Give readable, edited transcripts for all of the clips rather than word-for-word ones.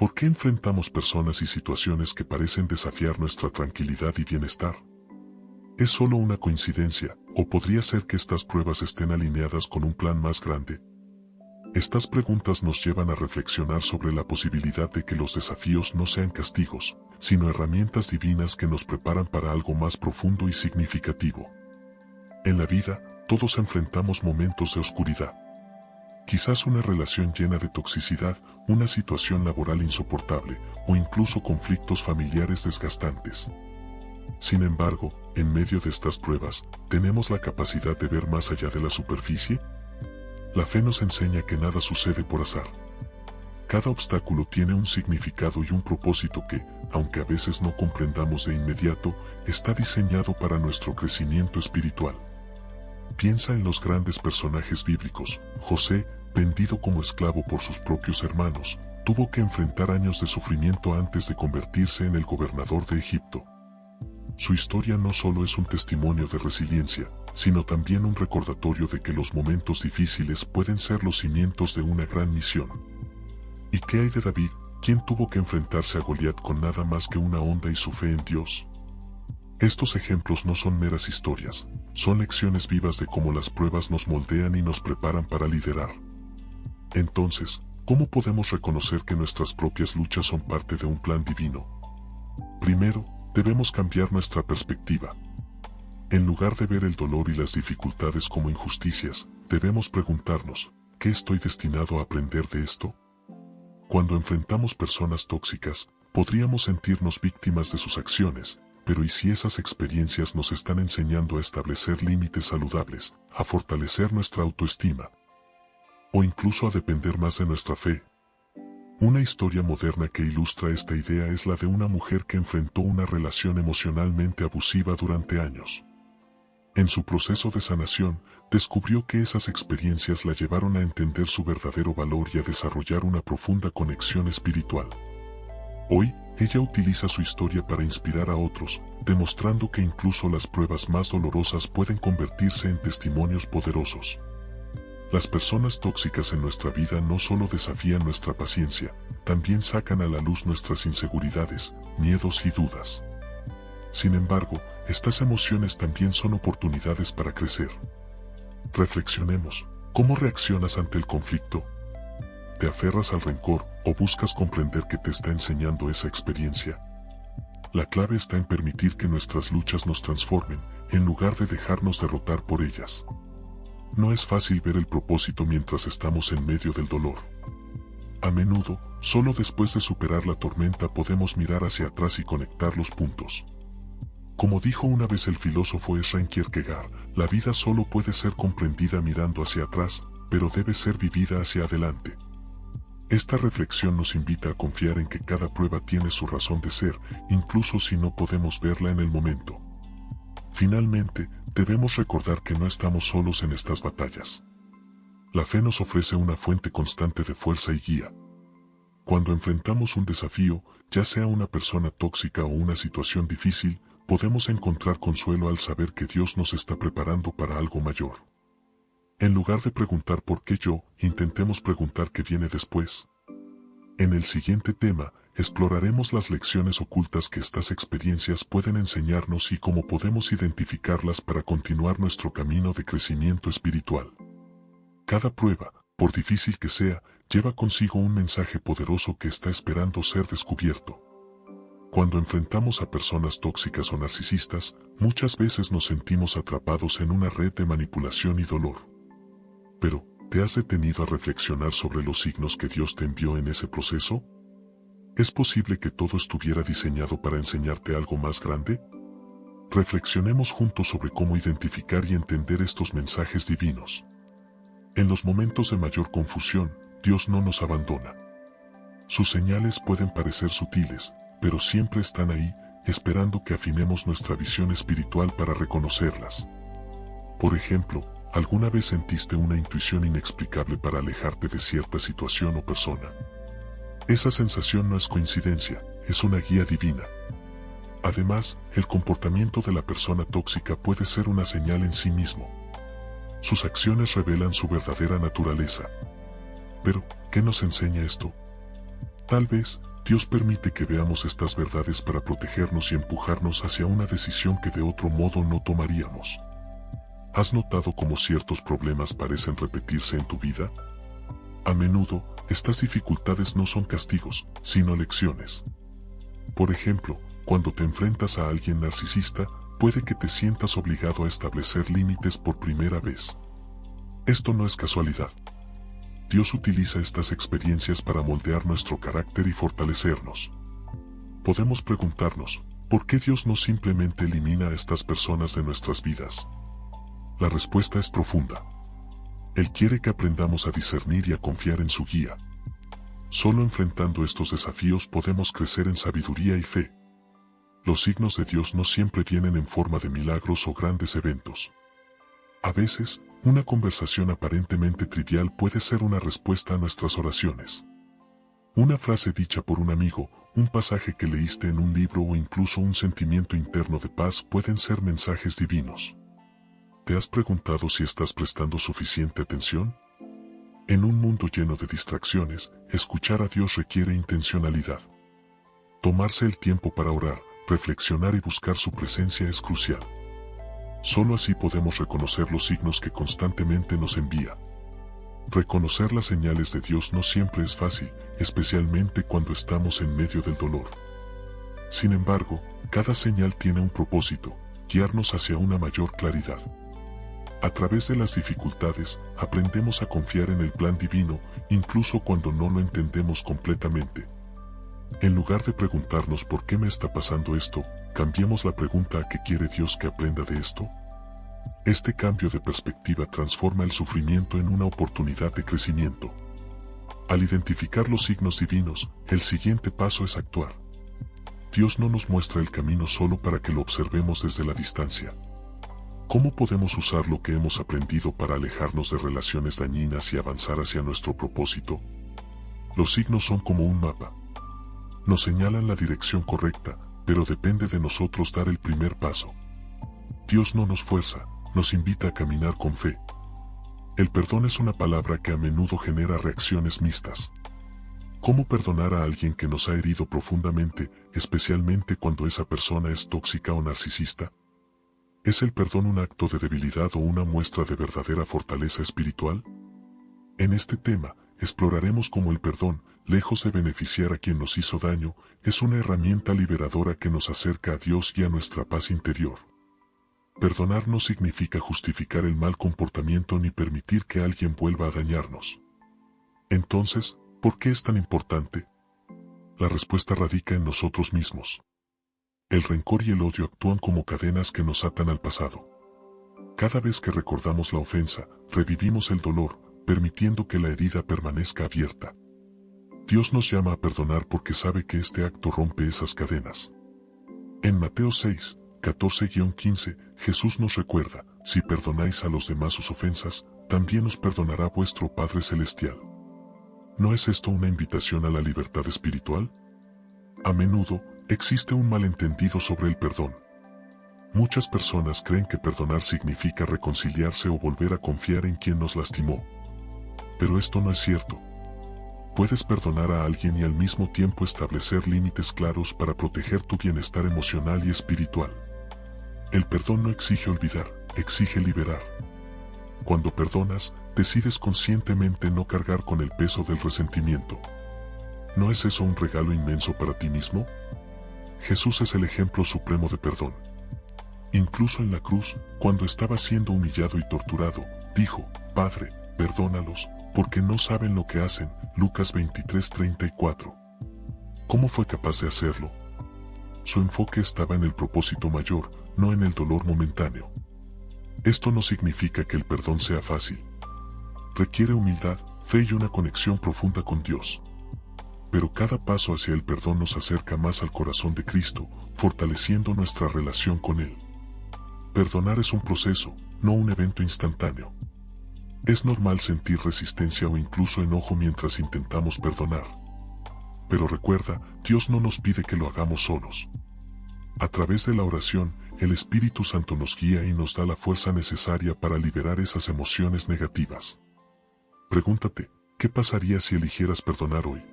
¿Por qué enfrentamos personas y situaciones que parecen desafiar nuestra tranquilidad y bienestar? ¿Es solo una coincidencia, o podría ser que estas pruebas estén alineadas con un plan más grande? Estas preguntas nos llevan a reflexionar sobre la posibilidad de que los desafíos no sean castigos, sino herramientas divinas que nos preparan para algo más profundo y significativo. En la vida, todos enfrentamos momentos de oscuridad. Quizás una relación llena de toxicidad, una situación laboral insoportable, o incluso conflictos familiares desgastantes. Sin embargo, en medio de estas pruebas, ¿tenemos la capacidad de ver más allá de la superficie? La fe nos enseña que nada sucede por azar. Cada obstáculo tiene un significado y un propósito que, aunque a veces no comprendamos de inmediato, está diseñado para nuestro crecimiento espiritual. Piensa en los grandes personajes bíblicos. José, vendido como esclavo por sus propios hermanos, tuvo que enfrentar años de sufrimiento antes de convertirse en el gobernador de Egipto. Su historia no solo es un testimonio de resiliencia, sino también un recordatorio de que los momentos difíciles pueden ser los cimientos de una gran misión. ¿Y qué hay de David, quien tuvo que enfrentarse a Goliat con nada más que una honda y su fe en Dios? Estos ejemplos no son meras historias, son lecciones vivas de cómo las pruebas nos moldean y nos preparan para liderar. Entonces, ¿cómo podemos reconocer que nuestras propias luchas son parte de un plan divino? Primero, debemos cambiar nuestra perspectiva. En lugar de ver el dolor y las dificultades como injusticias, debemos preguntarnos, ¿qué estoy destinado a aprender de esto? Cuando enfrentamos personas tóxicas, podríamos sentirnos víctimas de sus acciones, pero ¿y si esas experiencias nos están enseñando a establecer límites saludables, a fortalecer nuestra autoestima, o incluso a depender más de nuestra fe? Una historia moderna que ilustra esta idea es la de una mujer que enfrentó una relación emocionalmente abusiva durante años. En su proceso de sanación, descubrió que esas experiencias la llevaron a entender su verdadero valor y a desarrollar una profunda conexión espiritual. Hoy, ella utiliza su historia para inspirar a otros, demostrando que incluso las pruebas más dolorosas pueden convertirse en testimonios poderosos. Las personas tóxicas en nuestra vida no solo desafían nuestra paciencia, también sacan a la luz nuestras inseguridades, miedos y dudas. Sin embargo, estas emociones también son oportunidades para crecer. Reflexionemos, ¿cómo reaccionas ante el conflicto? ¿Te aferras al rencor o buscas comprender qué te está enseñando esa experiencia? La clave está en permitir que nuestras luchas nos transformen, en lugar de dejarnos derrotar por ellas. No es fácil ver el propósito mientras estamos en medio del dolor. A menudo, solo después de superar la tormenta podemos mirar hacia atrás y conectar los puntos. Como dijo una vez el filósofo Søren Kierkegaard, la vida solo puede ser comprendida mirando hacia atrás, pero debe ser vivida hacia adelante. Esta reflexión nos invita a confiar en que cada prueba tiene su razón de ser, incluso si no podemos verla en el momento. Finalmente, debemos recordar que no estamos solos en estas batallas. La fe nos ofrece una fuente constante de fuerza y guía. Cuando enfrentamos un desafío, ya sea una persona tóxica o una situación difícil, podemos encontrar consuelo al saber que Dios nos está preparando para algo mayor. En lugar de preguntar por qué yo, intentemos preguntar qué viene después. En el siguiente tema, exploraremos las lecciones ocultas que estas experiencias pueden enseñarnos y cómo podemos identificarlas para continuar nuestro camino de crecimiento espiritual. Cada prueba, por difícil que sea, lleva consigo un mensaje poderoso que está esperando ser descubierto. Cuando enfrentamos a personas tóxicas o narcisistas, muchas veces nos sentimos atrapados en una red de manipulación y dolor. Pero, ¿te has detenido a reflexionar sobre los signos que Dios te envió en ese proceso? ¿Es posible que todo estuviera diseñado para enseñarte algo más grande? Reflexionemos juntos sobre cómo identificar y entender estos mensajes divinos. En los momentos de mayor confusión, Dios no nos abandona. Sus señales pueden parecer sutiles, pero siempre están ahí, esperando que afinemos nuestra visión espiritual para reconocerlas. Por ejemplo, ¿alguna vez sentiste una intuición inexplicable para alejarte de cierta situación o persona? Esa sensación no es coincidencia, es una guía divina. Además, el comportamiento de la persona tóxica puede ser una señal en sí mismo. Sus acciones revelan su verdadera naturaleza. Pero, ¿qué nos enseña esto? Tal vez, Dios permite que veamos estas verdades para protegernos y empujarnos hacia una decisión que de otro modo no tomaríamos. ¿Has notado cómo ciertos problemas parecen repetirse en tu vida? A menudo, estas dificultades no son castigos, sino lecciones. Por ejemplo, cuando te enfrentas a alguien narcisista, puede que te sientas obligado a establecer límites por primera vez. Esto no es casualidad. Dios utiliza estas experiencias para moldear nuestro carácter y fortalecernos. Podemos preguntarnos, ¿por qué Dios no simplemente elimina a estas personas de nuestras vidas? La respuesta es profunda. Él quiere que aprendamos a discernir y a confiar en su guía. Solo enfrentando estos desafíos podemos crecer en sabiduría y fe. Los signos de Dios no siempre vienen en forma de milagros o grandes eventos. A veces, una conversación aparentemente trivial puede ser una respuesta a nuestras oraciones. Una frase dicha por un amigo, un pasaje que leíste en un libro o incluso un sentimiento interno de paz pueden ser mensajes divinos. ¿Te has preguntado si estás prestando suficiente atención? En un mundo lleno de distracciones, escuchar a Dios requiere intencionalidad. Tomarse el tiempo para orar, reflexionar y buscar su presencia es crucial. Solo así podemos reconocer los signos que constantemente nos envía. Reconocer las señales de Dios no siempre es fácil, especialmente cuando estamos en medio del dolor. Sin embargo, cada señal tiene un propósito, guiarnos hacia una mayor claridad. A través de las dificultades, aprendemos a confiar en el plan divino, incluso cuando no lo entendemos completamente. En lugar de preguntarnos ¿por qué me está pasando esto?, cambiemos la pregunta a ¿qué quiere Dios que aprenda de esto? Este cambio de perspectiva transforma el sufrimiento en una oportunidad de crecimiento. Al identificar los signos divinos, el siguiente paso es actuar. Dios no nos muestra el camino solo para que lo observemos desde la distancia. ¿Cómo podemos usar lo que hemos aprendido para alejarnos de relaciones dañinas y avanzar hacia nuestro propósito? Los signos son como un mapa. Nos señalan la dirección correcta, pero depende de nosotros dar el primer paso. Dios no nos fuerza, nos invita a caminar con fe. El perdón es una palabra que a menudo genera reacciones mixtas. ¿Cómo perdonar a alguien que nos ha herido profundamente, especialmente cuando esa persona es tóxica o narcisista? ¿Es el perdón un acto de debilidad o una muestra de verdadera fortaleza espiritual? En este tema, exploraremos cómo el perdón, lejos de beneficiar a quien nos hizo daño, es una herramienta liberadora que nos acerca a Dios y a nuestra paz interior. Perdonar no significa justificar el mal comportamiento ni permitir que alguien vuelva a dañarnos. Entonces, ¿por qué es tan importante? La respuesta radica en nosotros mismos. El rencor y el odio actúan como cadenas que nos atan al pasado. Cada vez que recordamos la ofensa, revivimos el dolor, permitiendo que la herida permanezca abierta. Dios nos llama a perdonar porque sabe que este acto rompe esas cadenas. En Mateo 6, 14-15, Jesús nos recuerda, si perdonáis a los demás sus ofensas, también os perdonará vuestro Padre Celestial. ¿No es esto una invitación a la libertad espiritual? A menudo, existe un malentendido sobre el perdón. Muchas personas creen que perdonar significa reconciliarse o volver a confiar en quien nos lastimó. Pero esto no es cierto. Puedes perdonar a alguien y al mismo tiempo establecer límites claros para proteger tu bienestar emocional y espiritual. El perdón no exige olvidar, exige liberar. Cuando perdonas, decides conscientemente no cargar con el peso del resentimiento. ¿No es eso un regalo inmenso para ti mismo? Jesús es el ejemplo supremo de perdón. Incluso en la cruz, cuando estaba siendo humillado y torturado, dijo, Padre, perdónalos, porque no saben lo que hacen. Lucas 23:34. ¿Cómo fue capaz de hacerlo? Su enfoque estaba en el propósito mayor, no en el dolor momentáneo. Esto no significa que el perdón sea fácil. Requiere humildad, fe y una conexión profunda con Dios. Pero cada paso hacia el perdón nos acerca más al corazón de Cristo, fortaleciendo nuestra relación con Él. Perdonar es un proceso, no un evento instantáneo. Es normal sentir resistencia o incluso enojo mientras intentamos perdonar. Pero recuerda, Dios no nos pide que lo hagamos solos. A través de la oración, el Espíritu Santo nos guía y nos da la fuerza necesaria para liberar esas emociones negativas. Pregúntate, ¿qué pasaría si eligieras perdonar hoy?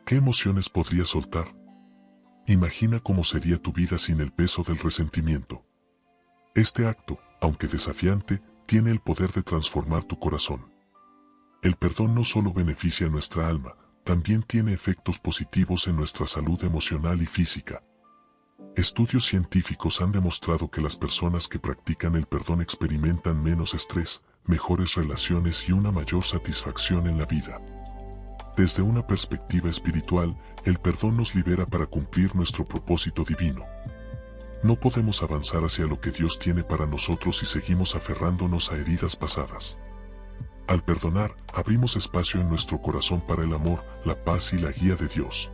¿Qué emociones podrías soltar? Imagina cómo sería tu vida sin el peso del resentimiento. Este acto, aunque desafiante, tiene el poder de transformar tu corazón. El perdón no solo beneficia a nuestra alma, también tiene efectos positivos en nuestra salud emocional y física. Estudios científicos han demostrado que las personas que practican el perdón experimentan menos estrés, mejores relaciones y una mayor satisfacción en la vida. Desde una perspectiva espiritual, el perdón nos libera para cumplir nuestro propósito divino. No podemos avanzar hacia lo que Dios tiene para nosotros si seguimos aferrándonos a heridas pasadas. Al perdonar, abrimos espacio en nuestro corazón para el amor, la paz y la guía de Dios.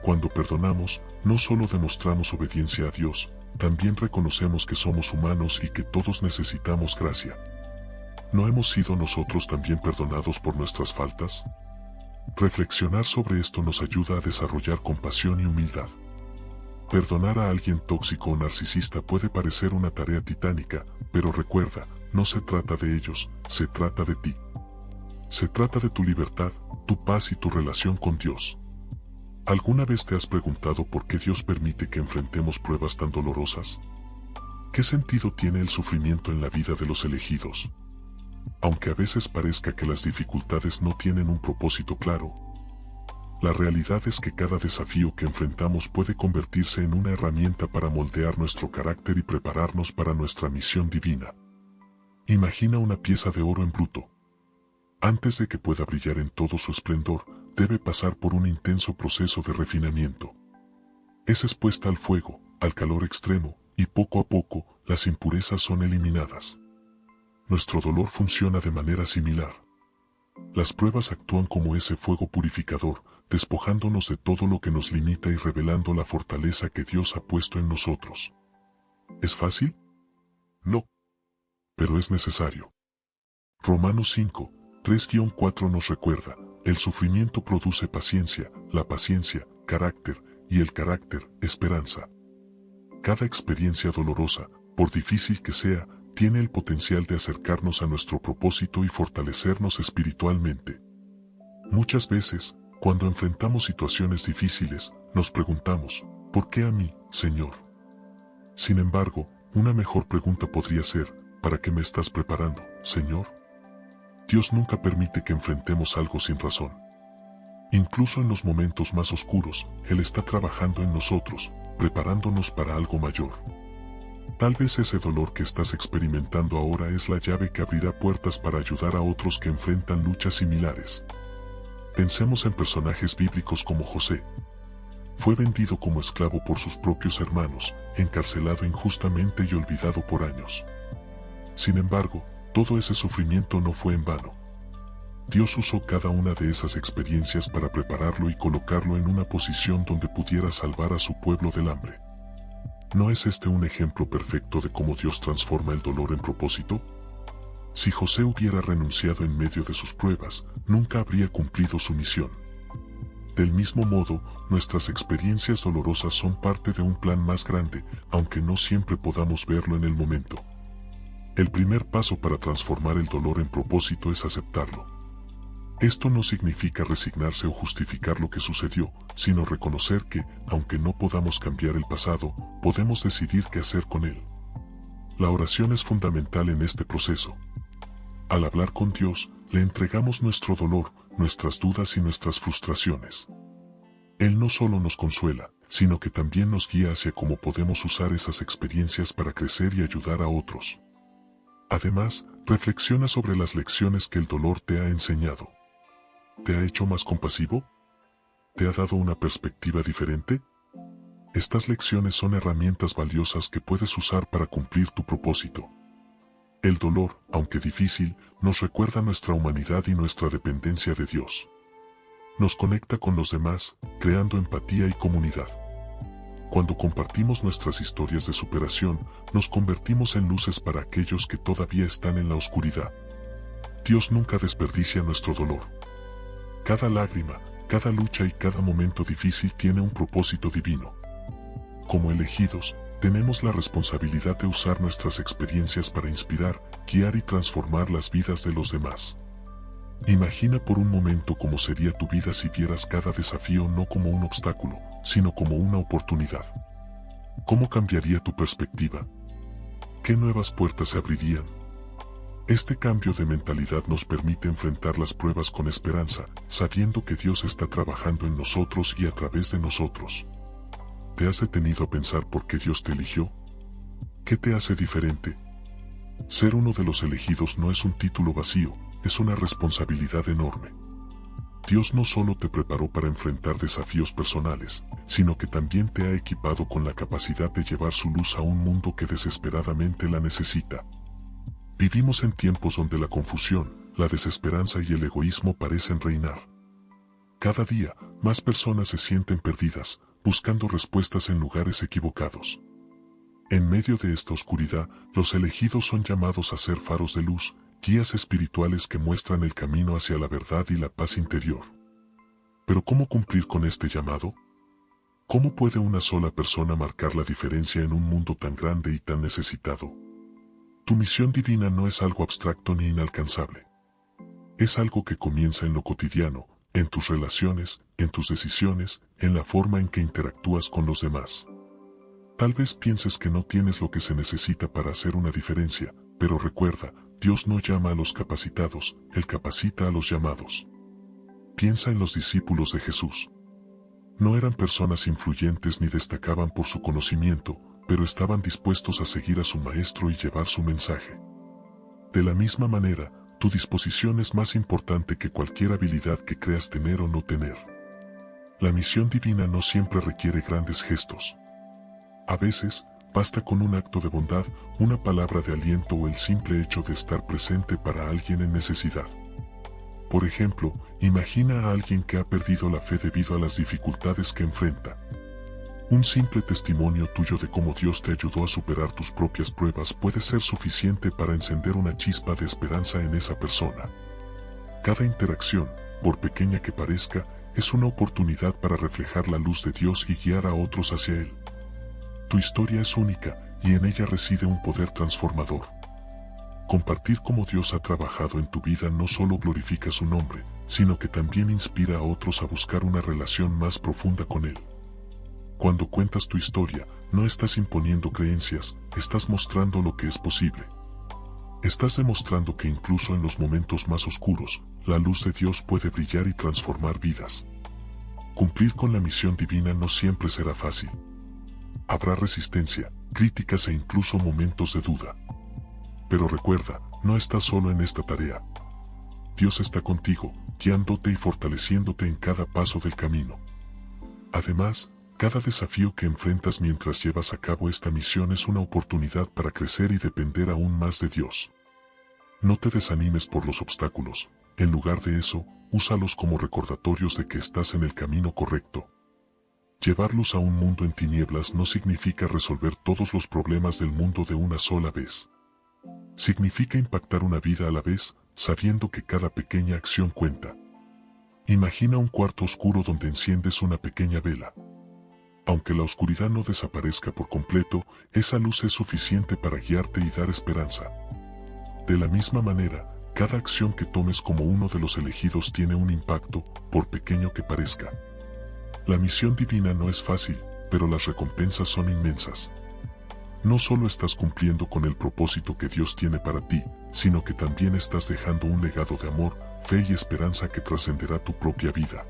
Cuando perdonamos, no solo demostramos obediencia a Dios, también reconocemos que somos humanos y que todos necesitamos gracia. ¿No hemos sido nosotros también perdonados por nuestras faltas? Reflexionar sobre esto nos ayuda a desarrollar compasión y humildad. Perdonar a alguien tóxico o narcisista puede parecer una tarea titánica, pero recuerda, no se trata de ellos, se trata de ti. Se trata de tu libertad, tu paz y tu relación con Dios. ¿Alguna vez te has preguntado por qué Dios permite que enfrentemos pruebas tan dolorosas? ¿Qué sentido tiene el sufrimiento en la vida de los elegidos? Aunque a veces parezca que las dificultades no tienen un propósito claro, la realidad es que cada desafío que enfrentamos puede convertirse en una herramienta para moldear nuestro carácter y prepararnos para nuestra misión divina. Imagina una pieza de oro en bruto. Antes de que pueda brillar en todo su esplendor, debe pasar por un intenso proceso de refinamiento. Es expuesta al fuego, al calor extremo, y poco a poco, las impurezas son eliminadas. Nuestro dolor funciona de manera similar. Las pruebas actúan como ese fuego purificador, despojándonos de todo lo que nos limita y revelando la fortaleza que Dios ha puesto en nosotros. ¿Es fácil? No. Pero es necesario. Romanos 5, 3-4 nos recuerda, el sufrimiento produce paciencia, la paciencia, carácter, y el carácter, esperanza. Cada experiencia dolorosa, por difícil que sea, tiene el potencial de acercarnos a nuestro propósito y fortalecernos espiritualmente. Muchas veces, cuando enfrentamos situaciones difíciles, nos preguntamos, ¿por qué a mí, Señor? Sin embargo, una mejor pregunta podría ser, ¿para qué me estás preparando, Señor? Dios nunca permite que enfrentemos algo sin razón. Incluso en los momentos más oscuros, Él está trabajando en nosotros, preparándonos para algo mayor. Tal vez ese dolor que estás experimentando ahora es la llave que abrirá puertas para ayudar a otros que enfrentan luchas similares. Pensemos en personajes bíblicos como José. Fue vendido como esclavo por sus propios hermanos, encarcelado injustamente y olvidado por años. Sin embargo, todo ese sufrimiento no fue en vano. Dios usó cada una de esas experiencias para prepararlo y colocarlo en una posición donde pudiera salvar a su pueblo del hambre. ¿No es este un ejemplo perfecto de cómo Dios transforma el dolor en propósito? Si José hubiera renunciado en medio de sus pruebas, nunca habría cumplido su misión. Del mismo modo, nuestras experiencias dolorosas son parte de un plan más grande, aunque no siempre podamos verlo en el momento. El primer paso para transformar el dolor en propósito es aceptarlo. Esto no significa resignarse o justificar lo que sucedió, sino reconocer que, aunque no podamos cambiar el pasado, podemos decidir qué hacer con él. La oración es fundamental en este proceso. Al hablar con Dios, le entregamos nuestro dolor, nuestras dudas y nuestras frustraciones. Él no solo nos consuela, sino que también nos guía hacia cómo podemos usar esas experiencias para crecer y ayudar a otros. Además, reflexiona sobre las lecciones que el dolor te ha enseñado. ¿Te ha hecho más compasivo? ¿Te ha dado una perspectiva diferente? Estas lecciones son herramientas valiosas que puedes usar para cumplir tu propósito. El dolor, aunque difícil, nos recuerda nuestra humanidad y nuestra dependencia de Dios. Nos conecta con los demás, creando empatía y comunidad. Cuando compartimos nuestras historias de superación, nos convertimos en luces para aquellos que todavía están en la oscuridad. Dios nunca desperdicia nuestro dolor. Cada lágrima, cada lucha y cada momento difícil tiene un propósito divino. Como elegidos, tenemos la responsabilidad de usar nuestras experiencias para inspirar, guiar y transformar las vidas de los demás. Imagina por un momento cómo sería tu vida si vieras cada desafío no como un obstáculo, sino como una oportunidad. ¿Cómo cambiaría tu perspectiva? ¿Qué nuevas puertas se abrirían? Este cambio de mentalidad nos permite enfrentar las pruebas con esperanza, sabiendo que Dios está trabajando en nosotros y a través de nosotros. ¿Te has detenido a pensar por qué Dios te eligió? ¿Qué te hace diferente? Ser uno de los elegidos no es un título vacío, es una responsabilidad enorme. Dios no solo te preparó para enfrentar desafíos personales, sino que también te ha equipado con la capacidad de llevar su luz a un mundo que desesperadamente la necesita. Vivimos en tiempos donde la confusión, la desesperanza y el egoísmo parecen reinar. Cada día, más personas se sienten perdidas, buscando respuestas en lugares equivocados. En medio de esta oscuridad, los elegidos son llamados a ser faros de luz, guías espirituales que muestran el camino hacia la verdad y la paz interior. Pero ¿cómo cumplir con este llamado? ¿Cómo puede una sola persona marcar la diferencia en un mundo tan grande y tan necesitado? Tu misión divina no es algo abstracto ni inalcanzable. Es algo que comienza en lo cotidiano, en tus relaciones, en tus decisiones, en la forma en que interactúas con los demás. Tal vez pienses que no tienes lo que se necesita para hacer una diferencia, pero recuerda, Dios no llama a los capacitados, Él capacita a los llamados. Piensa en los discípulos de Jesús. No eran personas influyentes ni destacaban por su conocimiento, pero estaban dispuestos a seguir a su maestro y llevar su mensaje. De la misma manera, tu disposición es más importante que cualquier habilidad que creas tener o no tener. La misión divina no siempre requiere grandes gestos. A veces, basta con un acto de bondad, una palabra de aliento o el simple hecho de estar presente para alguien en necesidad. Por ejemplo, imagina a alguien que ha perdido la fe debido a las dificultades que enfrenta. Un simple testimonio tuyo de cómo Dios te ayudó a superar tus propias pruebas puede ser suficiente para encender una chispa de esperanza en esa persona. Cada interacción, por pequeña que parezca, es una oportunidad para reflejar la luz de Dios y guiar a otros hacia Él. Tu historia es única, y en ella reside un poder transformador. Compartir cómo Dios ha trabajado en tu vida no solo glorifica su nombre, sino que también inspira a otros a buscar una relación más profunda con Él. Cuando cuentas tu historia, no estás imponiendo creencias, estás mostrando lo que es posible. Estás demostrando que incluso en los momentos más oscuros, la luz de Dios puede brillar y transformar vidas. Cumplir con la misión divina no siempre será fácil. Habrá resistencia, críticas e incluso momentos de duda. Pero recuerda, no estás solo en esta tarea. Dios está contigo, guiándote y fortaleciéndote en cada paso del camino. Además, cada desafío que enfrentas mientras llevas a cabo esta misión es una oportunidad para crecer y depender aún más de Dios. No te desanimes por los obstáculos, en lugar de eso, úsalos como recordatorios de que estás en el camino correcto. Llevar luz a un mundo en tinieblas no significa resolver todos los problemas del mundo de una sola vez. Significa impactar una vida a la vez, sabiendo que cada pequeña acción cuenta. Imagina un cuarto oscuro donde enciendes una pequeña vela. Aunque la oscuridad no desaparezca por completo, esa luz es suficiente para guiarte y dar esperanza. De la misma manera, cada acción que tomes como uno de los elegidos tiene un impacto, por pequeño que parezca. La misión divina no es fácil, pero las recompensas son inmensas. No solo estás cumpliendo con el propósito que Dios tiene para ti, sino que también estás dejando un legado de amor, fe y esperanza que trascenderá tu propia vida.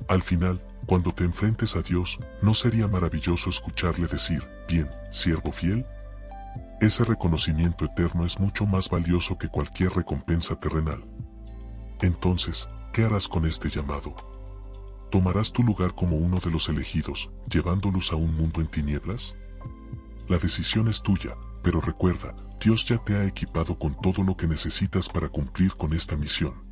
Al final, cuando te enfrentes a Dios, ¿no sería maravilloso escucharle decir, bien, siervo fiel? Ese reconocimiento eterno es mucho más valioso que cualquier recompensa terrenal. Entonces, ¿qué harás con este llamado? ¿Tomarás tu lugar como uno de los elegidos, llevando luz a un mundo en tinieblas? La decisión es tuya, pero recuerda, Dios ya te ha equipado con todo lo que necesitas para cumplir con esta misión.